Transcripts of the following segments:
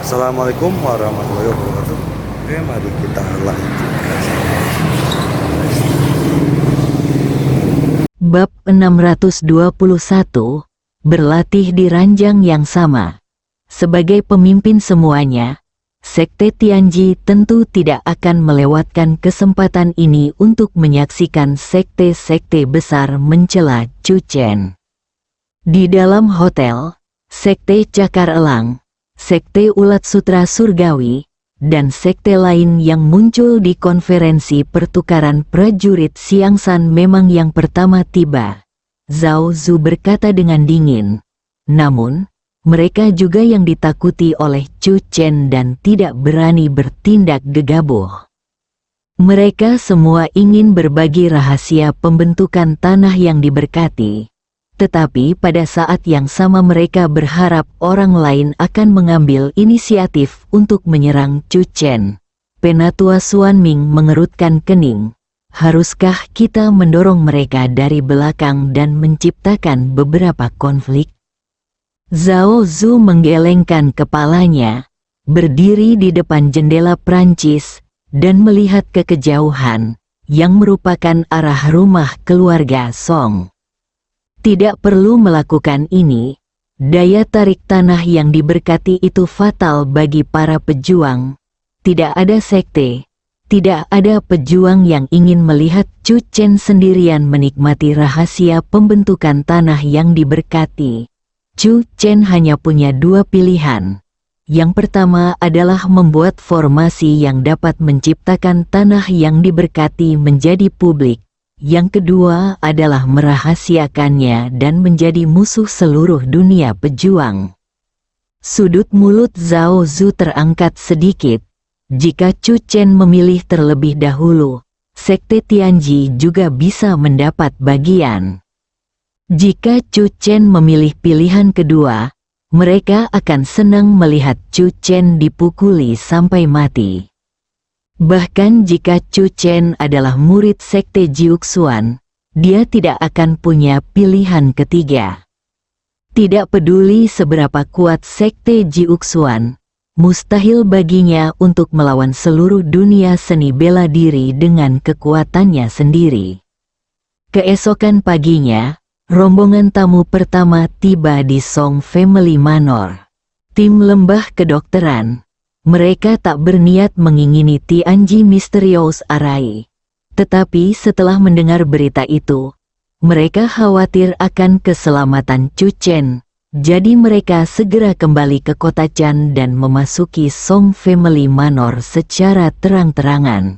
Assalamualaikum warahmatullahi wabarakatuh. Oke, mari kita lanjutkan. Bab 621, berlatih di ranjang yang sama. Sebagai pemimpin semuanya, Sekte Tianji tentu tidak akan melewatkan kesempatan ini untuk menyaksikan sekte-sekte besar mencela Chu Chen. Di dalam hotel, Sekte Cakar Elang, Sekte Ulat Sutra Surgawi, dan sekte lain yang muncul di konferensi pertukaran prajurit Xiangsan memang yang pertama tiba. Zhao Zu berkata dengan dingin. Namun, mereka juga yang ditakuti oleh Chu Chen dan tidak berani bertindak gegabah. Mereka semua ingin berbagi rahasia pembentukan tanah yang diberkati. Tetapi pada saat yang sama mereka berharap orang lain akan mengambil inisiatif untuk menyerang Chu Chen. Penatua Xuanming mengerutkan kening. Haruskah kita mendorong mereka dari belakang dan menciptakan beberapa konflik? Zhao Zu menggelengkan kepalanya, berdiri di depan jendela Prancis, dan melihat ke kejauhan, yang merupakan arah rumah keluarga Song. Tidak perlu melakukan ini, daya tarik tanah yang diberkati itu fatal bagi para pejuang. Tidak ada sekte, tidak ada pejuang yang ingin melihat Chu Chen sendirian menikmati rahasia pembentukan tanah yang diberkati. Chu Chen hanya punya dua pilihan. Yang pertama adalah membuat formasi yang dapat menciptakan tanah yang diberkati menjadi publik. Yang kedua adalah merahasiakannya dan menjadi musuh seluruh dunia pejuang. Sudut mulut Zhao Zu terangkat sedikit. Jika Chu Chen memilih terlebih dahulu, Sekte Tianji juga bisa mendapat bagian. Jika Chu Chen memilih pilihan kedua, mereka akan senang melihat Chu Chen dipukuli sampai mati. Bahkan jika Chu Chen adalah murid Sekte Jiuxuan, dia tidak akan punya pilihan ketiga. Tidak peduli seberapa kuat Sekte Jiuxuan, mustahil baginya untuk melawan seluruh dunia seni bela diri dengan kekuatannya sendiri. Keesokan paginya, rombongan tamu pertama tiba di Song Family Manor. Tim lembah kedokteran. Mereka tak berniat mengingini Tianji Mysterious Array. Tetapi setelah mendengar berita itu, mereka khawatir akan keselamatan Chu Chen. Jadi mereka segera kembali ke kota Chan dan memasuki Song Family Manor secara terang-terangan.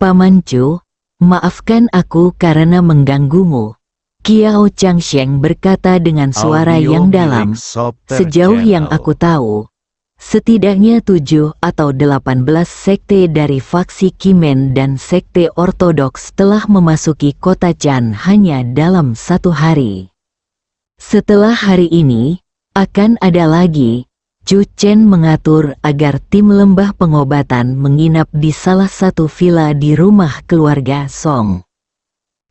Paman Chu, maafkan aku karena mengganggumu. Kiao Changsheng berkata dengan suara yang dalam. Sejauh yang aku tahu, setidaknya 7 atau 18 sekte dari faksi Kimen dan sekte ortodoks telah memasuki kota Chan hanya dalam satu hari. Setelah hari ini, akan ada lagi. Chu Chen mengatur agar tim lembah pengobatan menginap di salah satu villa di rumah keluarga Song.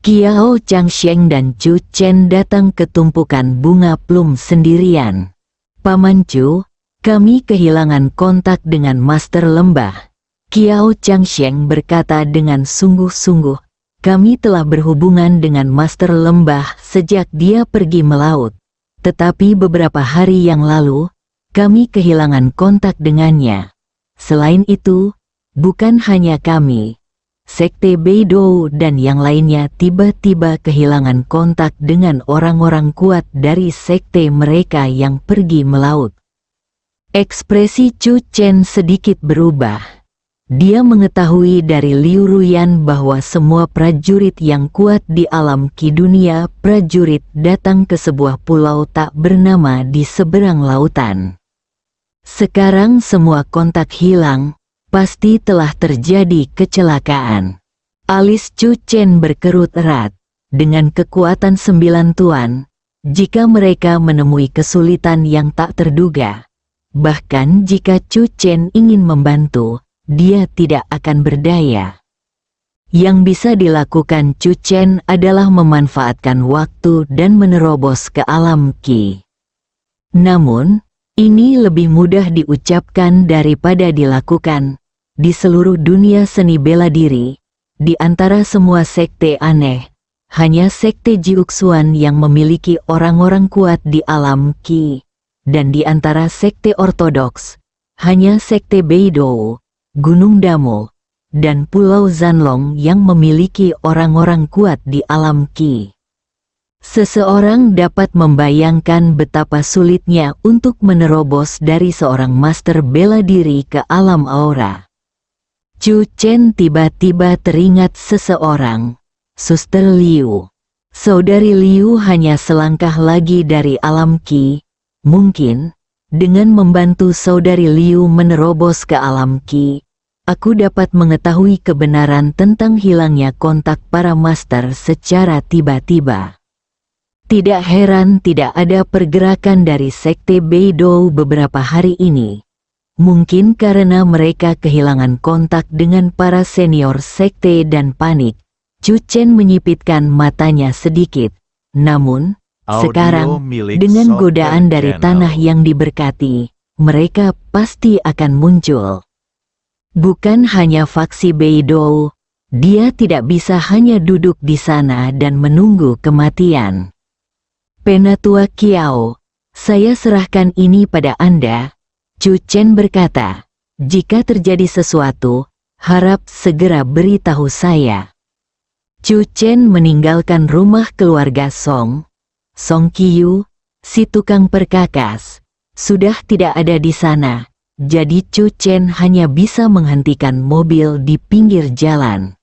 Kiao Changsheng dan Chu Chen datang ke tumpukan bunga plum sendirian. Paman Chu, kami kehilangan kontak dengan Master Lembah. Kiao Changsheng berkata dengan sungguh-sungguh, kami telah berhubungan dengan Master Lembah sejak dia pergi melaut. Tetapi beberapa hari yang lalu, kami kehilangan kontak dengannya. Selain itu, bukan hanya kami, Sekte Beidou dan yang lainnya tiba-tiba kehilangan kontak dengan orang-orang kuat dari sekte mereka yang pergi melaut. Ekspresi Chu Chen sedikit berubah. Dia mengetahui dari Liu Ruyan bahwa semua prajurit yang kuat di alam ki dunia prajurit datang ke sebuah pulau tak bernama di seberang lautan. Sekarang semua kontak hilang, pasti telah terjadi kecelakaan. Alis Chu Chen berkerut erat. Dengan kekuatan 9 tuan, jika mereka menemui kesulitan yang tak terduga, bahkan jika Chu Chen ingin membantu, dia tidak akan berdaya. Yang bisa dilakukan Chu Chen adalah memanfaatkan waktu dan menerobos ke alam ki. Namun, Ini lebih mudah diucapkan daripada dilakukan. Di seluruh dunia seni bela diri, di antara semua sekte aneh, hanya sekte Jiuxuan yang memiliki orang-orang kuat di alam Qi. Dan di antara sekte ortodoks, hanya sekte Beidou, Gunung Damo, dan Pulau Zanlong yang memiliki orang-orang kuat di alam Qi. Seseorang dapat membayangkan betapa sulitnya untuk menerobos dari seorang master bela diri ke alam aura. Chu Chen tiba-tiba teringat seseorang, Suster Liu. Saudari Liu hanya selangkah lagi dari alam Qi. Mungkin, dengan membantu saudari Liu menerobos ke alam Qi, aku dapat mengetahui kebenaran tentang hilangnya kontak para master secara tiba-tiba. Tidak heran tidak ada pergerakan dari sekte Beidou beberapa hari ini. Mungkin karena mereka kehilangan kontak dengan para senior sekte dan panik. Chu Chen menyipitkan matanya sedikit. Namun, sekarang, dengan godaan dari tanah yang diberkati, mereka pasti akan muncul. Bukan hanya faksi Beidou, dia tidak bisa hanya duduk di sana dan menunggu kematian. Penatua Kiao, saya serahkan ini pada Anda. Chu Chen berkata, jika terjadi sesuatu, harap segera beritahu saya. Chu Chen meninggalkan rumah keluarga Song Qiu, si tukang perkakas, sudah tidak ada di sana, jadi Chu Chen hanya bisa menghentikan mobil di pinggir jalan.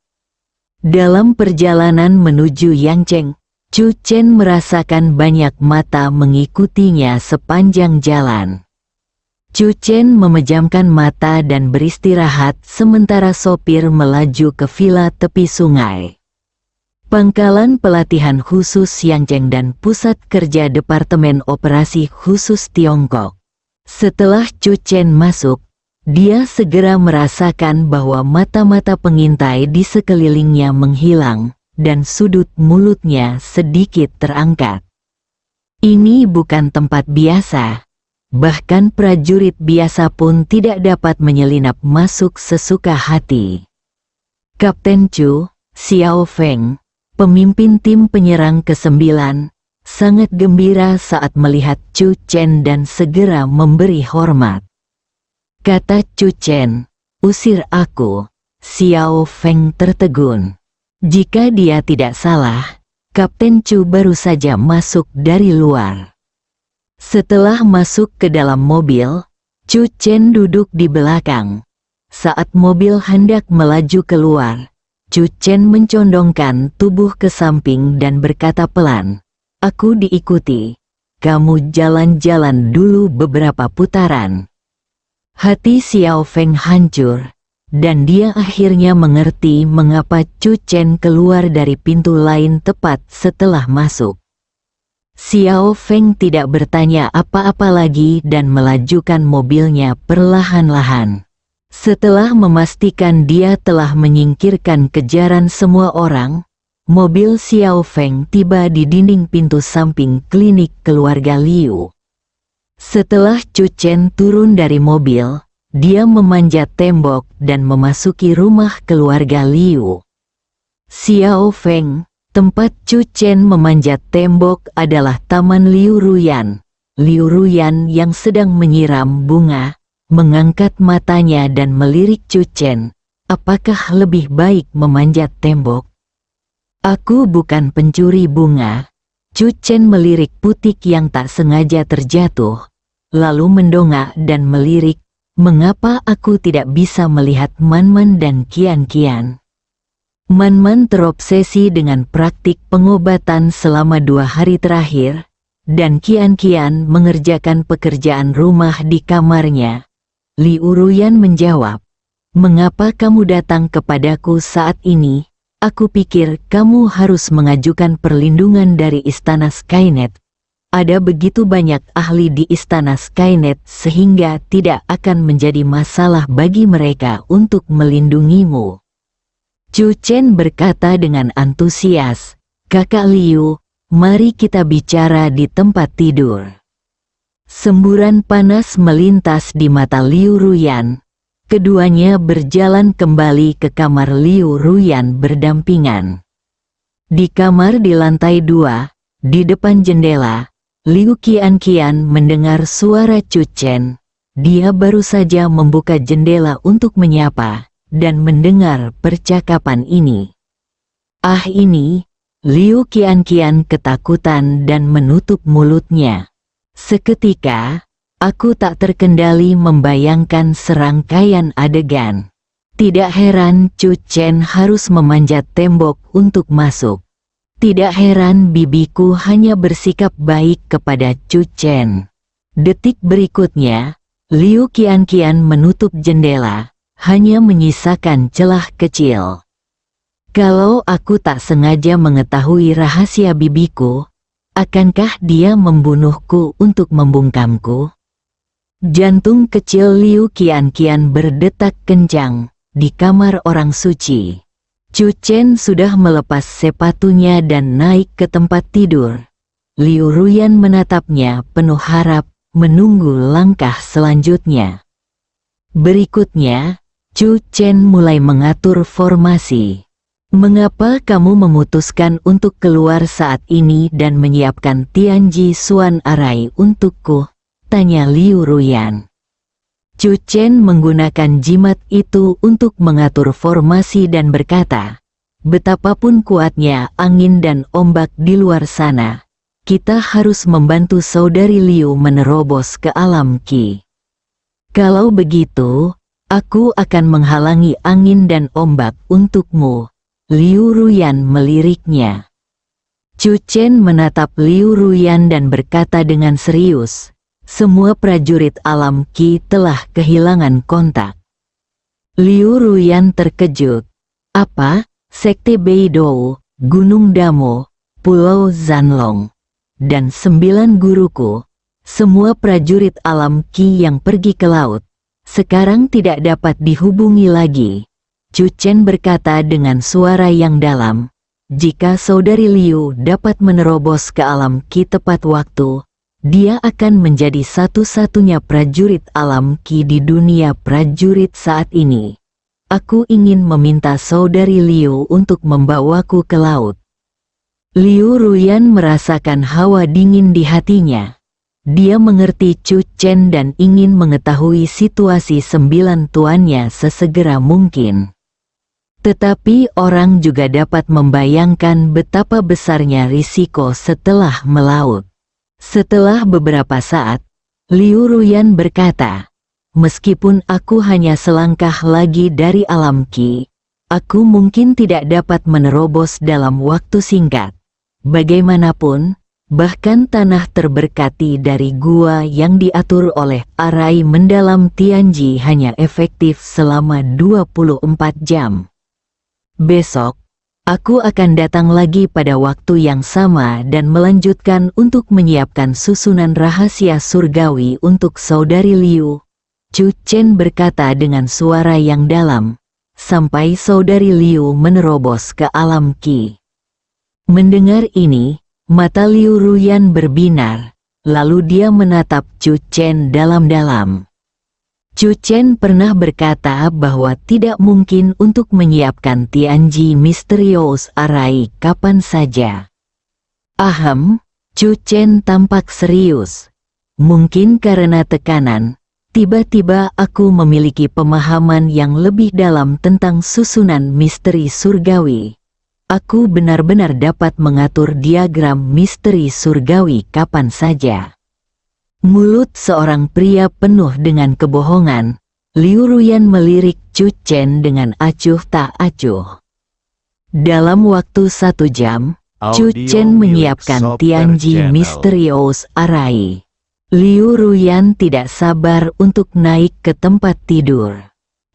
Dalam perjalanan menuju Yangcheng, Chu Chen merasakan banyak mata mengikutinya sepanjang jalan. Chu Chen memejamkan mata dan beristirahat sementara sopir melaju ke villa tepi sungai. Pangkalan pelatihan khusus Yangcheng dan pusat kerja Departemen Operasi Khusus Tiongkok. Setelah Chu Chen masuk, dia segera merasakan bahwa mata-mata pengintai di sekelilingnya menghilang, dan sudut mulutnya sedikit terangkat. Ini bukan tempat biasa. Bahkan prajurit biasa pun tidak dapat menyelinap masuk sesuka hati. Kapten Chu, Xiao Feng, pemimpin tim penyerang ke-9, sangat gembira saat melihat Chu Chen dan segera memberi hormat. Kata Chu Chen, usir aku. Xiao Feng tertegun. Jika dia tidak salah, Kapten Chu baru saja masuk dari luar. Setelah masuk ke dalam mobil, Chu Chen duduk di belakang. Saat mobil hendak melaju keluar, Chu Chen mencondongkan tubuh ke samping dan berkata pelan, "Aku diikuti. Kamu jalan-jalan dulu beberapa putaran." Hati Xiao Feng hancur, dan dia akhirnya mengerti mengapa Chu Chen keluar dari pintu lain tepat setelah masuk. Xiao Feng tidak bertanya apa-apa lagi dan melajukan mobilnya perlahan-lahan. Setelah memastikan dia telah menyingkirkan kejaran semua orang, mobil Xiao Feng tiba di dinding pintu samping klinik keluarga Liu. Setelah Chu Chen turun dari mobil, dia memanjat tembok dan memasuki rumah keluarga Liu. Xiao Feng, tempat Chu Chen memanjat tembok adalah Taman Liu Ruyan. Liu Ruyan yang sedang menyiram bunga, mengangkat matanya dan melirik Chu Chen. Apakah lebih baik memanjat tembok? Aku bukan pencuri bunga. Chu Chen melirik putik yang tak sengaja terjatuh, lalu mendongak dan melirik. Mengapa aku tidak bisa melihat Man-Man dan Kian-Kian? Man-Man terobsesi dengan praktik pengobatan selama 2 hari terakhir, dan Kian-Kian mengerjakan pekerjaan rumah di kamarnya. Liu Ruyan menjawab, "Mengapa kamu datang kepadaku saat ini? Aku pikir kamu harus mengajukan perlindungan dari Istana Skynet. Ada begitu banyak ahli di Istana Skynet sehingga tidak akan menjadi masalah bagi mereka untuk melindungimu." Chu Chen berkata dengan antusias, "Kakak Liu, mari kita bicara di tempat tidur." Semburan panas melintas di mata Liu Ruyan. Keduanya berjalan kembali ke kamar Liu Ruyan berdampingan. Di kamar di lantai 2, di depan jendela, Liu Qianqian mendengar suara Chu Chen. Dia baru saja membuka jendela untuk menyapa, dan mendengar percakapan ini. Ini, Liu Qianqian ketakutan dan menutup mulutnya. Seketika, aku tak terkendali membayangkan serangkaian adegan. Tidak heran Chu Chen harus memanjat tembok untuk masuk. Tidak heran bibiku hanya bersikap baik kepada Chu Chen. Detik berikutnya, Liu Qianqian menutup jendela, hanya menyisakan celah kecil. Kalau aku tak sengaja mengetahui rahasia bibiku, akankah dia membunuhku untuk membungkamku? Jantung kecil Liu Qianqian berdetak kencang di kamar orang suci. Chu Chen sudah melepas sepatunya dan naik ke tempat tidur. Liu Ruyan menatapnya penuh harap, menunggu langkah selanjutnya. Berikutnya, Chu Chen mulai mengatur formasi. Mengapa kamu memutuskan untuk keluar saat ini dan menyiapkan Tianji Xuan Arai untukku? Tanya Liu Ruyan. Chu Chen menggunakan jimat itu untuk mengatur formasi dan berkata, betapapun kuatnya angin dan ombak di luar sana, kita harus membantu saudari Liu menerobos ke alam Qi. Kalau begitu, aku akan menghalangi angin dan ombak untukmu. Liu Ruyan meliriknya. Chu Chen menatap Liu Ruyan dan berkata dengan serius, semua prajurit alam Qi telah kehilangan kontak. Liu Ruyan terkejut. Apa? Sekte Beidou, Gunung Damo, Pulau Zanlong, dan 9 guruku, semua prajurit alam Qi yang pergi ke laut, sekarang tidak dapat dihubungi lagi. Chu Chen berkata dengan suara yang dalam, jika saudari Liu dapat menerobos ke alam Qi tepat waktu, dia akan menjadi satu-satunya prajurit alam Qi di dunia prajurit saat ini. Aku ingin meminta saudari Liu untuk membawaku ke laut. Liu Ruyan merasakan hawa dingin di hatinya. Dia mengerti Chu Chen dan ingin mengetahui situasi 9 tuannya sesegera mungkin. Tetapi orang juga dapat membayangkan betapa besarnya risiko setelah melaut. Setelah beberapa saat, Liu Ruyan berkata, meskipun aku hanya selangkah lagi dari alam Qi, aku mungkin tidak dapat menerobos dalam waktu singkat. Bagaimanapun, bahkan tanah terberkati dari gua yang diatur oleh arai mendalam Tianji hanya efektif selama 24 jam. Besok, aku akan datang lagi pada waktu yang sama dan melanjutkan untuk menyiapkan susunan rahasia surgawi untuk saudari Liu. Chu Chen berkata dengan suara yang dalam, sampai saudari Liu menerobos ke alam Qi. Mendengar ini, mata Liu Ruyan berbinar, lalu dia menatap Chu Chen dalam-dalam. Chu Chen pernah berkata bahwa tidak mungkin untuk menyiapkan Tianji Misterius Arai kapan saja. Chu Chen tampak serius. Mungkin karena tekanan, tiba-tiba aku memiliki pemahaman yang lebih dalam tentang susunan misteri surgawi. Aku benar-benar dapat mengatur diagram misteri surgawi kapan saja. Mulut seorang pria penuh dengan kebohongan. Liu Ruyan melirik Chu Chen dengan acuh tak acuh. Dalam waktu 1 jam, Chu Chen menyiapkan Tianji Misterius Arai. Liu Ruyan tidak sabar untuk naik ke tempat tidur.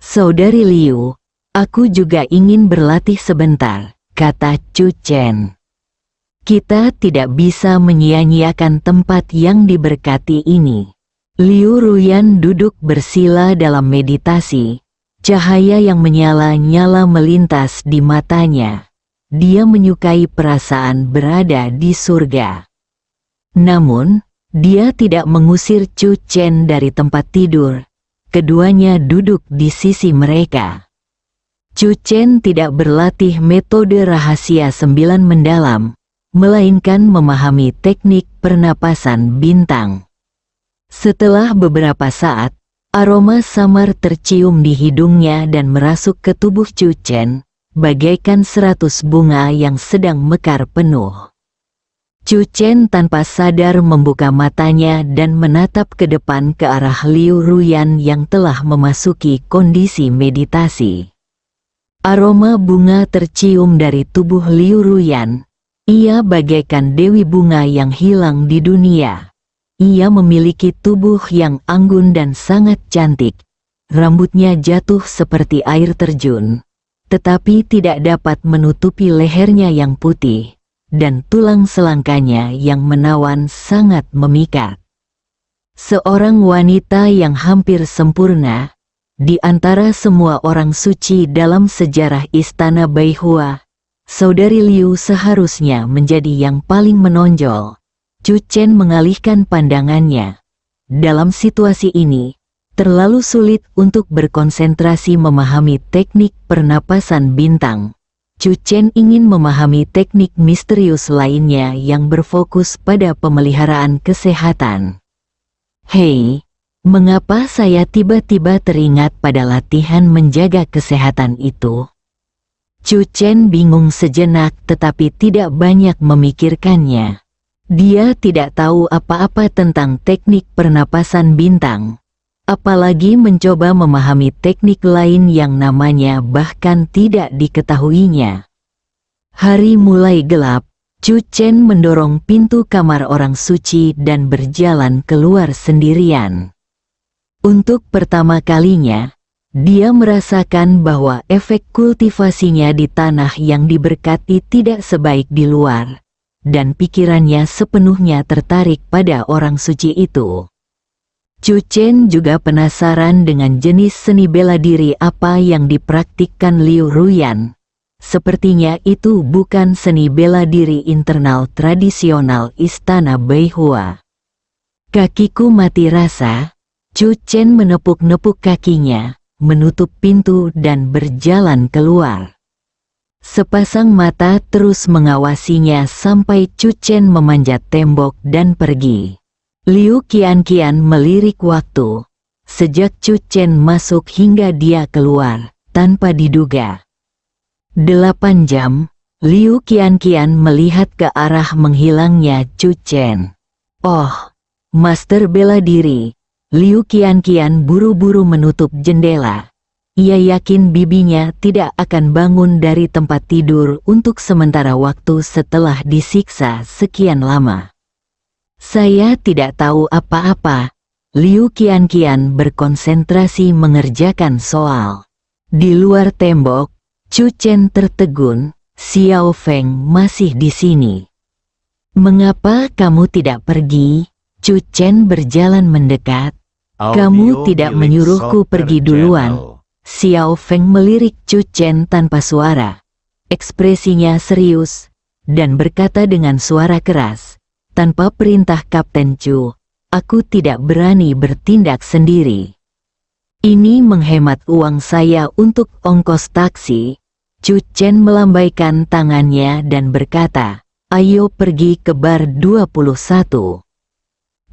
Saudari Liu, aku juga ingin berlatih sebentar, kata Chu Chen. Kita tidak bisa menyia-nyiakan tempat yang diberkati ini. Liu Ruyan duduk bersila dalam meditasi. Cahaya yang menyala-nyala melintas di matanya. Dia menyukai perasaan berada di surga. Namun, Dia tidak mengusir Chu Chen dari tempat tidur. Keduanya duduk di sisi mereka. Chu Chen tidak berlatih metode rahasia 9 mendalam, melainkan memahami teknik pernapasan bintang. Setelah beberapa saat, aroma samar tercium di hidungnya dan merasuk ke tubuh Chu Chen, bagaikan 100 bunga yang sedang mekar penuh. Chu Chen tanpa sadar membuka matanya dan menatap ke depan ke arah Liu Ruyan yang telah memasuki kondisi meditasi. Aroma bunga tercium dari tubuh Liu Ruyan. Ia bagaikan dewi bunga yang hilang di dunia. Ia memiliki tubuh yang anggun dan sangat cantik. Rambutnya jatuh seperti air terjun, tetapi tidak dapat menutupi lehernya yang putih, dan tulang selangkanya yang menawan sangat memikat. Seorang wanita yang hampir sempurna, di antara semua orang suci dalam sejarah Istana Beihua, Saudari Liu seharusnya menjadi yang paling menonjol. Chu Chen mengalihkan pandangannya. Dalam situasi ini, terlalu sulit untuk berkonsentrasi memahami teknik pernapasan bintang. Chu Chen ingin memahami teknik misterius lainnya yang berfokus pada pemeliharaan kesehatan. Hei, mengapa saya tiba-tiba teringat pada latihan menjaga kesehatan itu? Chu Chen bingung sejenak tetapi tidak banyak memikirkannya. Dia tidak tahu apa-apa tentang teknik pernapasan bintang. Apalagi mencoba memahami teknik lain yang namanya bahkan tidak diketahuinya. Hari mulai gelap, Chu Chen mendorong pintu kamar orang suci dan berjalan keluar sendirian. Untuk pertama kalinya, dia merasakan bahwa efek kultivasinya di tanah yang diberkati tidak sebaik di luar, dan pikirannya sepenuhnya tertarik pada orang suci itu. Chu Chen juga penasaran dengan jenis seni bela diri apa yang dipraktikkan Liu Ruyan. Sepertinya itu bukan seni bela diri internal tradisional Istana Beihua. Kakiku mati rasa. Chu Chen menepuk-nepuk kakinya, menutup pintu dan berjalan keluar. Sepasang mata terus mengawasinya sampai Chu Chen memanjat tembok dan pergi. Liu Qianqian melirik waktu. Sejak Chu Chen masuk hingga dia keluar, tanpa diduga. 8 jam, Liu Qianqian melihat ke arah menghilangnya Chu Chen. Oh, Master bela diri. Liu Qianqian buru-buru menutup jendela. Ia yakin bibinya tidak akan bangun dari tempat tidur untuk sementara waktu setelah disiksa sekian lama. Saya tidak tahu apa-apa. Liu Qianqian berkonsentrasi mengerjakan soal. Di luar tembok, Chu Chen tertegun. Xiao Feng masih di sini. Mengapa kamu tidak pergi? Chu Chen berjalan mendekat. Kamu tidak menyuruhku pergi duluan. Xiao Feng melirik Chu Chen tanpa suara. Ekspresinya serius, dan berkata dengan suara keras. Tanpa perintah Kapten Chu, aku tidak berani bertindak sendiri. Ini menghemat uang saya untuk ongkos taksi. Chu Chen melambaikan tangannya dan berkata, ayo pergi ke bar 21.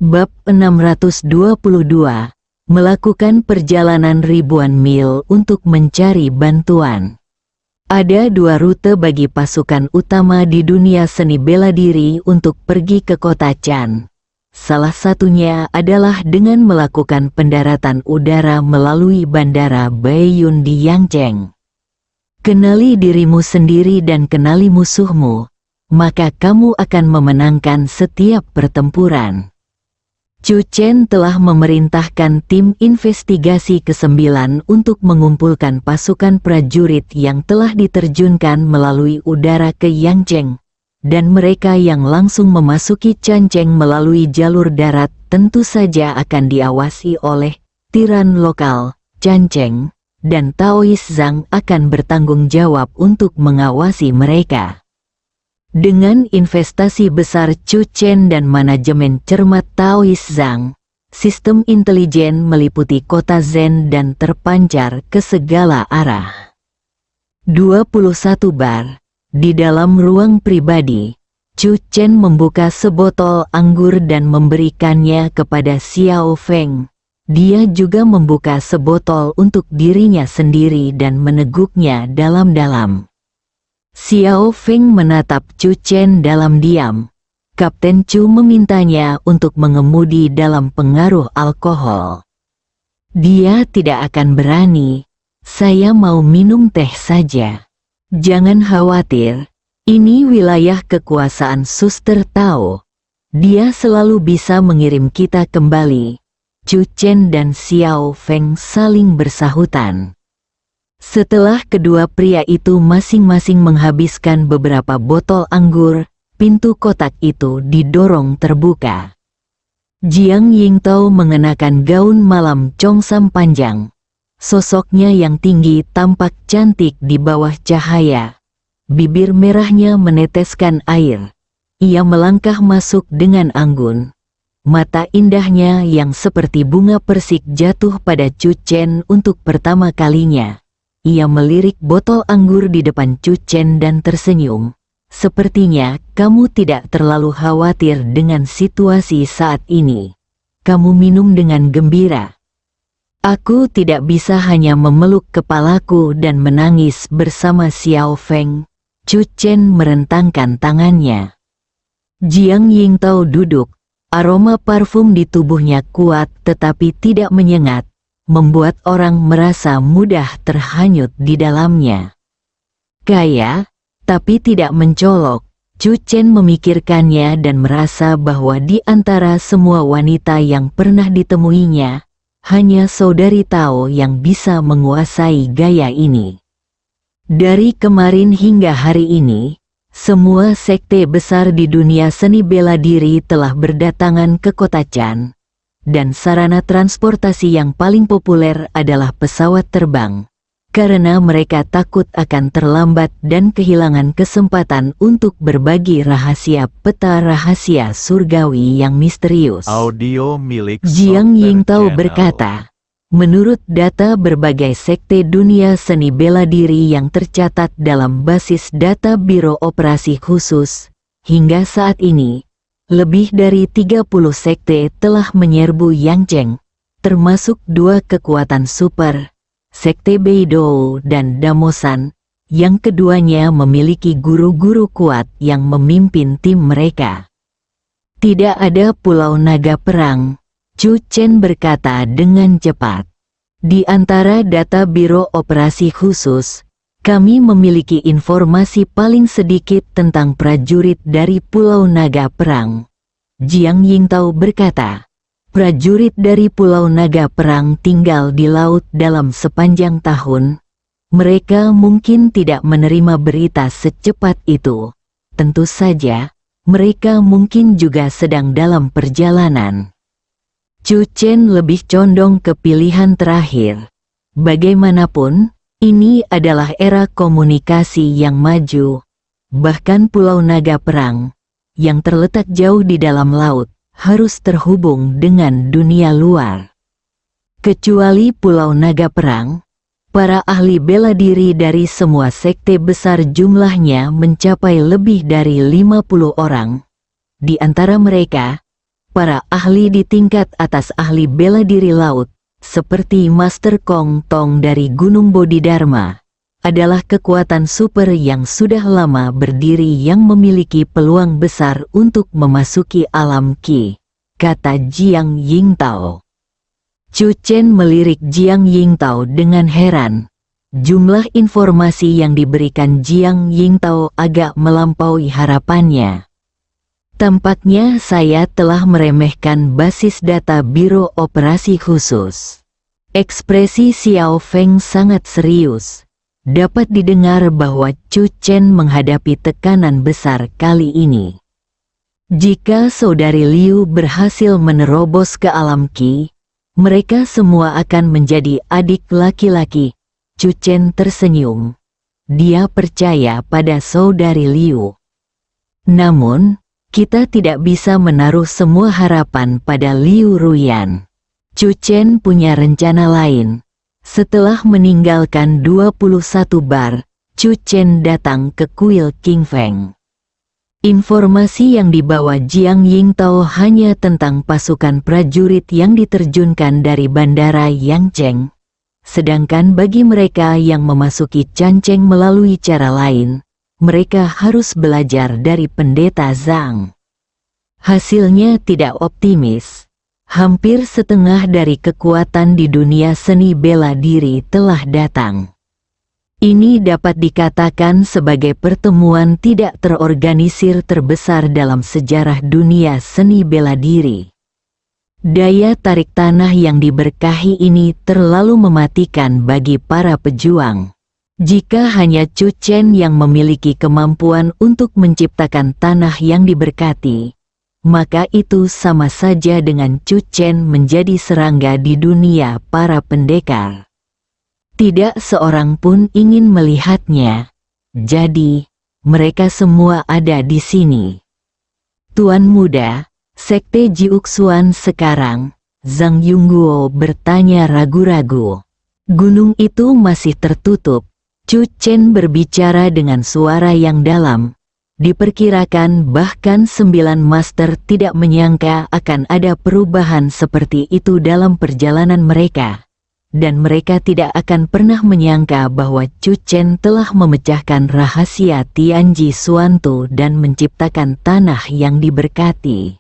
Bab 622, melakukan perjalanan ribuan mil untuk mencari bantuan. Ada 2 rute bagi pasukan utama di dunia seni bela diri untuk pergi ke kota Chan. Salah satunya adalah dengan melakukan pendaratan udara melalui bandara Baiyun di Yangcheng. Kenali dirimu sendiri dan kenali musuhmu, maka kamu akan memenangkan setiap pertempuran. Chu Chen telah memerintahkan tim investigasi ke-9 untuk mengumpulkan pasukan prajurit yang telah diterjunkan melalui udara ke Yangcheng, dan mereka yang langsung memasuki Changcheng melalui jalur darat tentu saja akan diawasi oleh tiran lokal, Changcheng, dan Taois Zhang akan bertanggung jawab untuk mengawasi mereka. Dengan investasi besar Chu Chen dan manajemen cermat Taoist Zhang, sistem intelijen meliputi kota Zen dan terpancar ke segala arah. 21 bar. Di dalam ruang pribadi, Chu Chen membuka sebotol anggur dan memberikannya kepada Xiao Feng. Dia juga membuka sebotol untuk dirinya sendiri dan meneguknya dalam-dalam. Xiao Feng menatap Chu Chen dalam diam. Kapten Chu memintanya untuk mengemudi dalam pengaruh alkohol. Dia tidak akan berani. Saya mau minum teh saja. Jangan khawatir. Ini wilayah kekuasaan Suster Tao. Dia selalu bisa mengirim kita kembali. Chu Chen dan Xiao Feng saling bersahutan. Setelah kedua pria itu masing-masing menghabiskan beberapa botol anggur, pintu kotak itu didorong terbuka. Jiang Yingtao mengenakan gaun malam congsam panjang. Sosoknya yang tinggi tampak cantik di bawah cahaya. Bibir merahnya meneteskan air. Ia melangkah masuk dengan anggun. Mata indahnya yang seperti bunga persik jatuh pada Chu Chen untuk pertama kalinya. Ia melirik botol anggur di depan Chu Chen dan tersenyum. Sepertinya kamu tidak terlalu khawatir dengan situasi saat ini. Kamu minum dengan gembira. Aku tidak bisa hanya memeluk kepalaku dan menangis bersama Xiao Feng. Chu Chen merentangkan tangannya. Jiang Yingtao duduk. Aroma parfum di tubuhnya kuat tetapi tidak menyengat, membuat orang merasa mudah terhanyut di dalamnya. Kaya, tapi tidak mencolok, Chu Chen memikirkannya dan merasa bahwa di antara semua wanita yang pernah ditemuinya, hanya saudari Tao yang bisa menguasai gaya ini. Dari kemarin hingga hari ini, semua sekte besar di dunia seni bela diri telah berdatangan ke kota Chan, dan sarana transportasi yang paling populer adalah pesawat terbang, karena mereka takut akan terlambat dan kehilangan kesempatan untuk berbagi rahasia peta rahasia surgawi yang misterius. Audio milik Jiang Soccer Yingtao Channel. berkata, menurut data berbagai sekte dunia seni bela diri yang tercatat dalam basis data Biro Operasi Khusus, hingga saat ini, lebih dari 30 sekte telah menyerbu Yangzheng, termasuk dua kekuatan super, Sekte Beidou dan Damosan, yang keduanya memiliki guru-guru kuat yang memimpin tim mereka. Tidak ada pulau naga perang, Chu Chen berkata dengan cepat. Di antara data Biro Operasi Khusus, kami memiliki informasi paling sedikit tentang prajurit dari Pulau Naga Perang. Jiang Yingtao berkata, prajurit dari Pulau Naga Perang tinggal di laut dalam sepanjang tahun. Mereka mungkin tidak menerima berita secepat itu. Tentu saja, mereka mungkin juga sedang dalam perjalanan. Chu Chen lebih condong ke pilihan terakhir. Bagaimanapun, ini adalah era komunikasi yang maju. Bahkan Pulau Naga Perang, yang terletak jauh di dalam laut, harus terhubung dengan dunia luar. Kecuali Pulau Naga Perang, para ahli bela diri dari semua sekte besar jumlahnya mencapai lebih dari 50 orang. Di antara mereka, para ahli di tingkat atas ahli bela diri laut, seperti Master Kong Tong dari Gunung Bodhidharma, adalah kekuatan super yang sudah lama berdiri yang memiliki peluang besar untuk memasuki alam Qi, kata Jiang Yingtao. Chu Chen melirik Jiang Yingtao dengan heran. Jumlah informasi yang diberikan Jiang Yingtao agak melampaui harapannya. Tampaknya saya telah meremehkan basis data Biro Operasi Khusus. Ekspresi Xiao Feng sangat serius. Dapat didengar bahwa Chu Chen menghadapi tekanan besar kali ini. Jika saudari Liu berhasil menerobos ke alam Qi, mereka semua akan menjadi adik laki-laki. Chu Chen tersenyum. Dia percaya pada saudari Liu. Namun, kita tidak bisa menaruh semua harapan pada Liu Ruyan. Chu Chen punya rencana lain. Setelah meninggalkan 21 bar, Chu Chen datang ke kuil King Feng. Informasi yang dibawa Jiang Yingtao hanya tentang pasukan prajurit yang diterjunkan dari bandara Yangcheng. Sedangkan bagi mereka yang memasuki Changcheng melalui cara lain, mereka harus belajar dari pendeta Zhang. Hasilnya tidak optimis. Hampir setengah dari kekuatan di dunia seni bela diri telah datang. Ini dapat dikatakan sebagai pertemuan tidak terorganisir terbesar dalam sejarah dunia seni bela diri. Daya tarik tanah yang diberkahi ini terlalu mematikan bagi para pejuang. Jika hanya Chu Chen yang memiliki kemampuan untuk menciptakan tanah yang diberkati, maka itu sama saja dengan Chu Chen menjadi serangga di dunia para pendekar. Tidak seorang pun ingin melihatnya. Jadi, mereka semua ada di sini. Tuan muda, Sekte Jiuxuan sekarang, Zhang Yongguo bertanya ragu-ragu. Gunung itu masih tertutup. Chu Chen berbicara dengan suara yang dalam. Diperkirakan bahkan 9 master tidak menyangka akan ada perubahan seperti itu dalam perjalanan mereka. Dan mereka tidak akan pernah menyangka bahwa Chu Chen telah memecahkan rahasia Tianji Xuantu dan menciptakan tanah yang diberkati.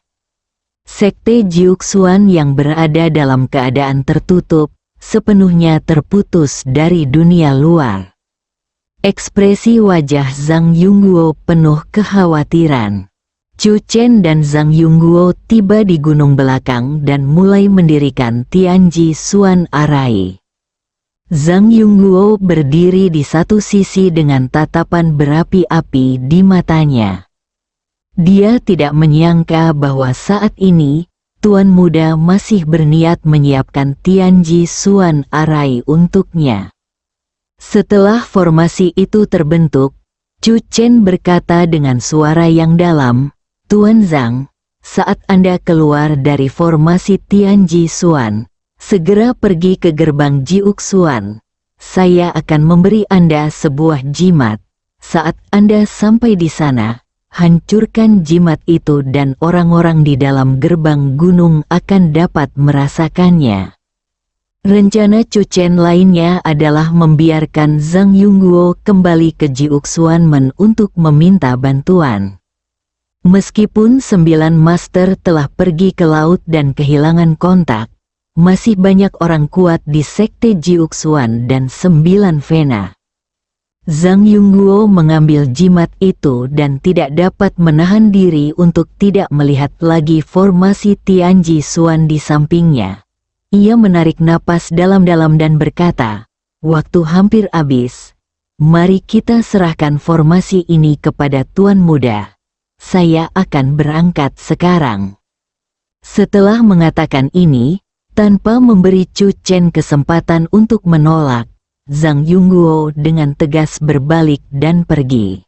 Sekte Jiuxuan yang berada dalam keadaan tertutup, sepenuhnya terputus dari dunia luar. Ekspresi wajah Zhang Yongguo penuh kekhawatiran. Chu Chen dan Zhang Yongguo tiba di gunung belakang dan mulai mendirikan Tianji Xuan Arai. Zhang Yongguo berdiri di satu sisi dengan tatapan berapi-api di matanya. Dia tidak menyangka bahwa saat ini, Tuan Muda masih berniat menyiapkan Tianji Xuan Arai untuknya. Setelah formasi itu terbentuk, Chu Chen berkata dengan suara yang dalam, "Tuan Zhang, saat Anda keluar dari formasi Tianji Xuan, segera pergi ke gerbang Jiuxuan. Saya akan memberi Anda sebuah jimat. Saat Anda sampai di sana, hancurkan jimat itu dan orang-orang di dalam gerbang gunung akan dapat merasakannya." Rencana Chu Chen lainnya adalah membiarkan Zhang Yongguo kembali ke Jiuxuanmen untuk meminta bantuan. Meskipun 9 master telah pergi ke laut dan kehilangan kontak, masih banyak orang kuat di Sekte Jiuxuan dan 9 Vena. Zhang Yongguo mengambil jimat itu dan tidak dapat menahan diri untuk tidak melihat lagi formasi Tianji Xuan di sampingnya. Ia menarik napas dalam-dalam dan berkata, "Waktu hampir habis. Mari kita serahkan formasi ini kepada Tuan Muda. Saya akan berangkat sekarang." Setelah mengatakan ini, tanpa memberi Chu Chen kesempatan untuk menolak, Zhang Yongguo dengan tegas berbalik dan pergi.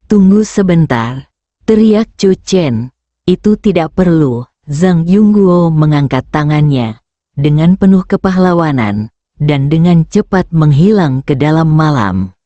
"Tunggu sebentar," teriak Chu Chen. "Itu tidak perlu." Zhang Yongguo mengangkat tangannya dengan penuh kepahlawanan dan dengan cepat menghilang ke dalam malam.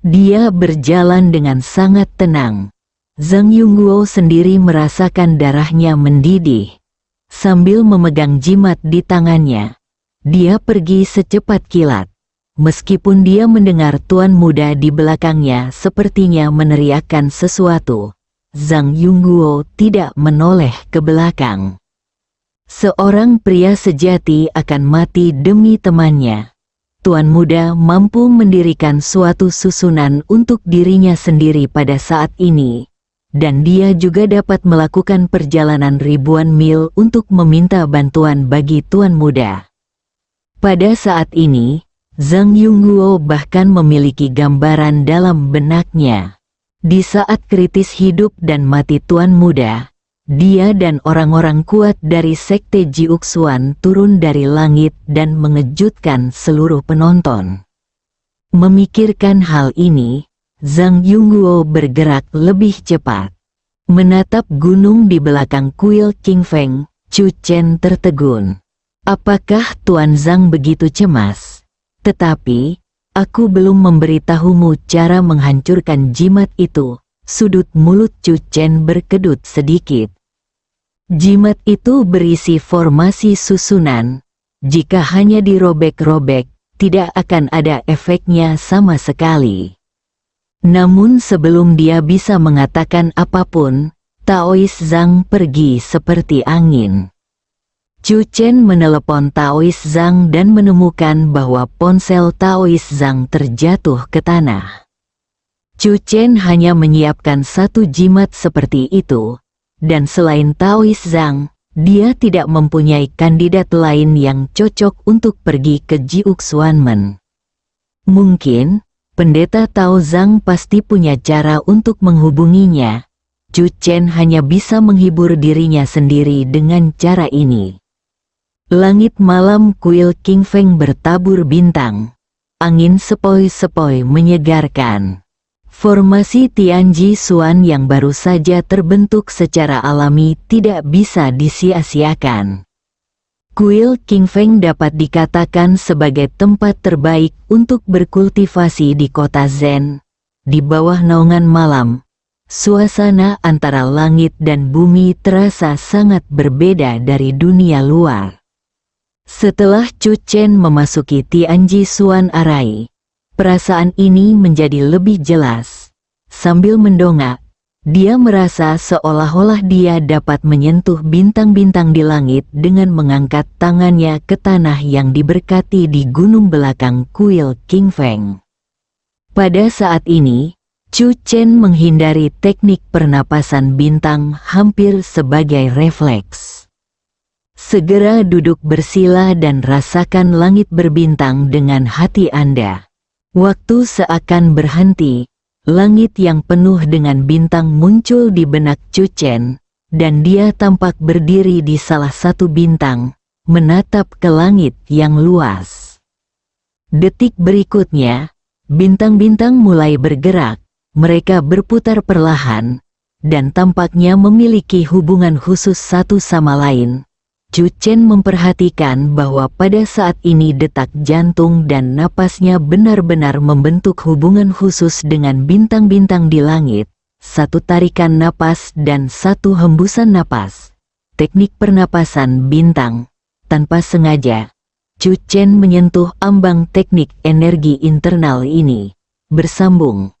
Dia berjalan dengan sangat tenang. Zhang Yongguo sendiri merasakan darahnya mendidih. Sambil memegang jimat di tangannya, dia pergi secepat kilat. Meskipun dia mendengar Tuan Muda di belakangnya sepertinya meneriakkan sesuatu, Zhang Yongguo tidak menoleh ke belakang. Seorang pria sejati akan mati demi temannya. Tuan Muda mampu mendirikan suatu susunan untuk dirinya sendiri pada saat ini. Dan dia juga dapat melakukan perjalanan ribuan mil untuk meminta bantuan bagi Tuan Muda. Pada saat ini, Zhang Yongguo bahkan memiliki gambaran dalam benaknya. Di saat kritis hidup dan mati Tuan Muda, dia dan orang-orang kuat dari Sekte Jiuxuan turun dari langit dan mengejutkan seluruh penonton. Memikirkan hal ini, Zhang Yongguo bergerak lebih cepat. Menatap gunung di belakang kuil King Feng, Chu Chen tertegun. Apakah Tuan Zhang begitu cemas? Tetapi, aku belum memberitahumu cara menghancurkan jimat itu. Sudut mulut Chu Chen berkedut sedikit. Jimat itu berisi formasi susunan. Jika hanya dirobek-robek, tidak akan ada efeknya sama sekali. Namun sebelum dia bisa mengatakan apapun, Taois Zhang pergi seperti angin. Chu Chen menelepon Taois Zhang dan menemukan bahwa ponsel Taois Zhang terjatuh ke tanah. Chu Chen hanya menyiapkan satu jimat seperti itu, dan selain Taois Zhang, dia tidak mempunyai kandidat lain yang cocok untuk pergi ke Jiuxuanmen. Mungkin, Pendeta Tao Zhang pasti punya cara untuk menghubunginya. Chu Chen hanya bisa menghibur dirinya sendiri dengan cara ini. Langit malam kuil King Feng bertabur bintang. Angin sepoi-sepoi menyegarkan. Formasi Tianji Xuan yang baru saja terbentuk secara alami tidak bisa disia-siakan. Kuil King Feng dapat dikatakan sebagai tempat terbaik untuk berkultivasi di kota Zen. Di bawah naungan malam, suasana antara langit dan bumi terasa sangat berbeda dari dunia luar. Setelah Chu Chen memasuki Tianji Xuan Arai, perasaan ini menjadi lebih jelas. Sambil mendongak, dia merasa seolah-olah dia dapat menyentuh bintang-bintang di langit dengan mengangkat tangannya ke tanah yang diberkati di gunung belakang kuil King Feng. Pada saat ini, Chu Chen menghindari teknik pernapasan bintang hampir sebagai refleks. Segera duduk bersila dan rasakan langit berbintang dengan hati Anda. Waktu seakan berhenti. Langit yang penuh dengan bintang muncul di benak Chu Chen, dan dia tampak berdiri di salah satu bintang, menatap ke langit yang luas. Detik berikutnya, bintang-bintang mulai bergerak, mereka berputar perlahan, dan tampaknya memiliki hubungan khusus satu sama lain. Chu Chen memperhatikan bahwa pada saat ini detak jantung dan napasnya benar-benar membentuk hubungan khusus dengan bintang-bintang di langit. Satu tarikan napas dan satu hembusan napas. Teknik pernapasan bintang. Tanpa sengaja, Chu Chen menyentuh ambang teknik energi internal ini. Bersambung.